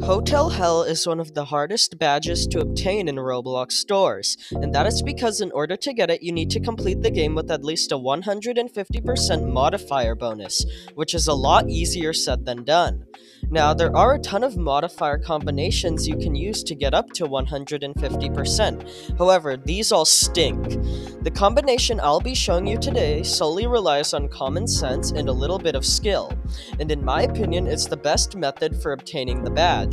Hotel Hell is one of the hardest badges to obtain in Roblox stores, and that is because in order to get it, you need to complete the game with at least a 150% modifier bonus, which is a lot easier said than done. Now, there are a ton of modifier combinations you can use to get up to 150%, however, these all stink. The combination I'll be showing you today solely relies on common sense and a little bit of skill, and in my opinion, it's the best method for obtaining the badge.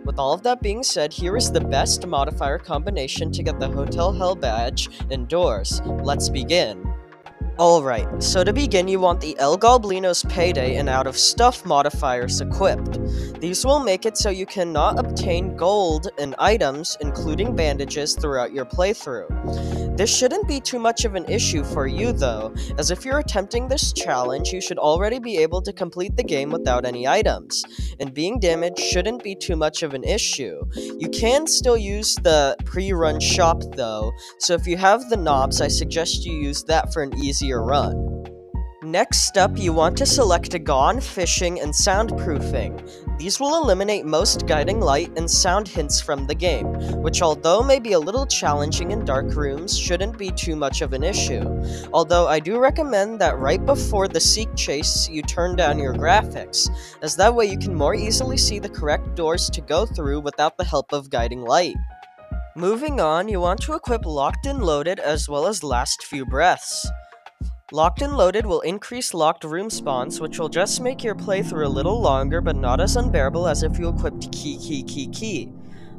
With all of that being said, here is the best modifier combination to get the Hotel Hell badge indoors. Let's begin. Alright, so to begin you want the El Goblino's Payday and Out of Stuff modifiers equipped. These will make it so you cannot obtain gold and items, including bandages, throughout your playthrough. This shouldn't be too much of an issue for you though, as if you're attempting this challenge, you should already be able to complete the game without any items, and being damaged shouldn't be too much of an issue. You can still use the pre-run shop though, so if you have the knobs, I suggest you use that for an easier run. Next up, you want to select Gone, Fishing, and Soundproofing. These will eliminate most guiding light and sound hints from the game, which although may be a little challenging in dark rooms, shouldn't be too much of an issue. Although I do recommend that right before the Seek Chase, you turn down your graphics, as that way you can more easily see the correct doors to go through without the help of guiding light. Moving on, you want to equip Locked and Loaded as well as Last Few Breaths. Locked and Loaded will increase locked room spawns, which will just make your playthrough a little longer but not as unbearable as if you equipped Key.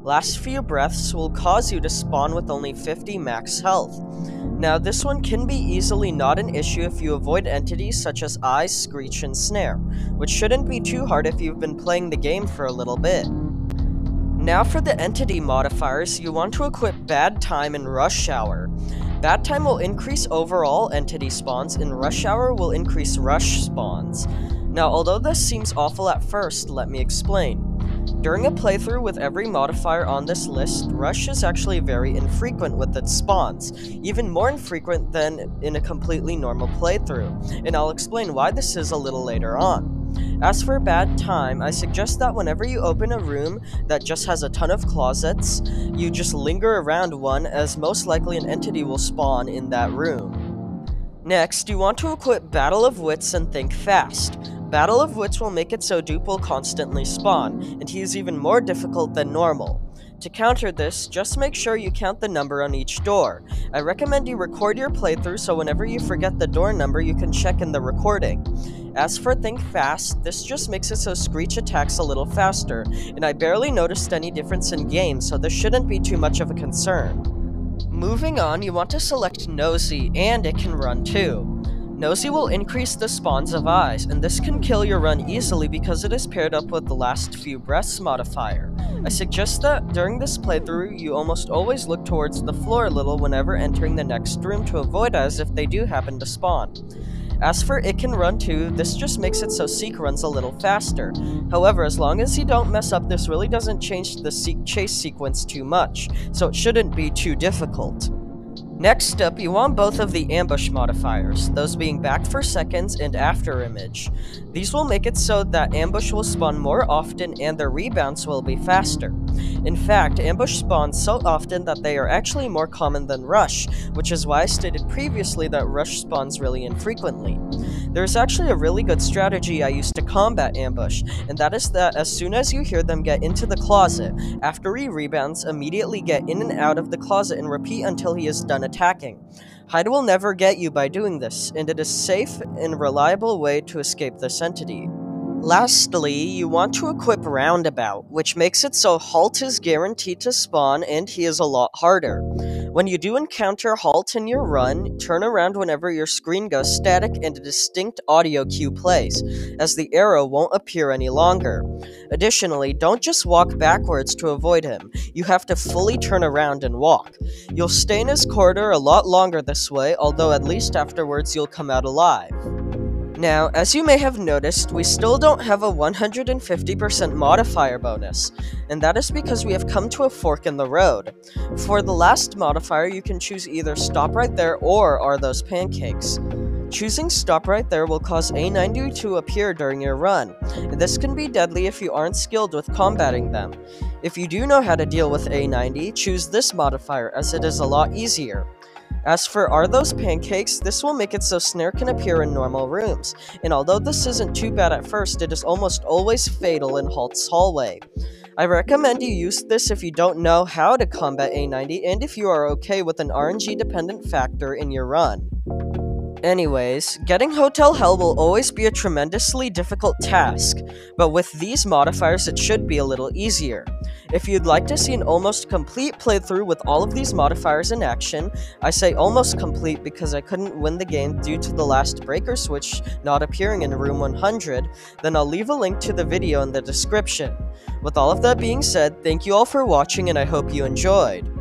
Last Few Breaths will cause you to spawn with only 50 max health. Now this one can be easily not an issue if you avoid entities such as Eye, Screech, and Snare, which shouldn't be too hard if you've been playing the game for a little bit. Now for the entity modifiers, you want to equip Bad Time and Rush Hour. Bad Time will increase overall entity spawns, and Rush Hour will increase rush spawns. Now, although this seems awful at first, let me explain. During a playthrough with every modifier on this list, Rush is actually very infrequent with its spawns, even more infrequent than in a completely normal playthrough, and I'll explain why this is a little later on. As for Bad Time, I suggest that whenever you open a room that just has a ton of closets, you just linger around one, as most likely an entity will spawn in that room. Next, you want to equip Battle of Wits and Think Fast. Battle of Wits will make it so Dupe will constantly spawn, and he is even more difficult than normal. To counter this, just make sure you count the number on each door. I recommend you record your playthrough so whenever you forget the door number, you can check in the recording. As for Think Fast, this just makes it so Screech attacks a little faster, and I barely noticed any difference in game, so this shouldn't be too much of a concern. Moving on, you want to select Nosy, and it can run too. Nosy will increase the spawns of eyes, and this can kill your run easily because it is paired up with the Last Few Breaths modifier. I suggest that during this playthrough, you almost always look towards the floor a little whenever entering the next room to avoid eyes if they do happen to spawn. As for It Can Run Too, this just makes it so Seek runs a little faster. However, as long as you don't mess up, this really doesn't change the Seek Chase sequence too much, so it shouldn't be too difficult. Next up, you want both of the ambush modifiers, those being Back for Seconds and After Image. These will make it so that ambush will spawn more often and their rebounds will be faster. In fact, ambush spawns so often that they are actually more common than rush, which is why I stated previously that rush spawns really infrequently. There's actually a really good strategy I use to combat ambush, and that is that as soon as you hear them get into the closet, after he rebounds, immediately get in and out of the closet and repeat until he is done attacking. Hide will never get you by doing this, and it is a safe and reliable way to escape this entity. Lastly, you want to equip Roundabout, which makes it so Halt is guaranteed to spawn and he is a lot harder. When you do encounter Halt in your run, turn around whenever your screen goes static and a distinct audio cue plays, as the arrow won't appear any longer. Additionally, don't just walk backwards to avoid him, you have to fully turn around and walk. You'll stay in his corridor a lot longer this way, although at least afterwards you'll come out alive. Now, as you may have noticed, we still don't have a 150% modifier bonus, and that is because we have come to a fork in the road. For the last modifier, you can choose either Stop Right There or Are Those Pancakes. Choosing stop right there will cause A90 to appear during your run, and this can be deadly if you aren't skilled with combating them. If you do know how to deal with A90, choose this modifier as it is a lot easier. As for Are Those Pancakes, this will make it so Snare can appear in normal rooms, and although this isn't too bad at first, it is almost always fatal in Halt's hallway. I recommend you use this if you don't know how to combat A90 and if you are okay with an RNG dependent factor in your run. Anyways, getting Hotel Hell will always be a tremendously difficult task, but with these modifiers it should be a little easier. If you'd like to see an almost complete playthrough with all of these modifiers in action, I say almost complete because I couldn't win the game due to the last breaker switch not appearing in room 100, then I'll leave a link to the video in the description. With all of that being said, thank you all for watching and I hope you enjoyed.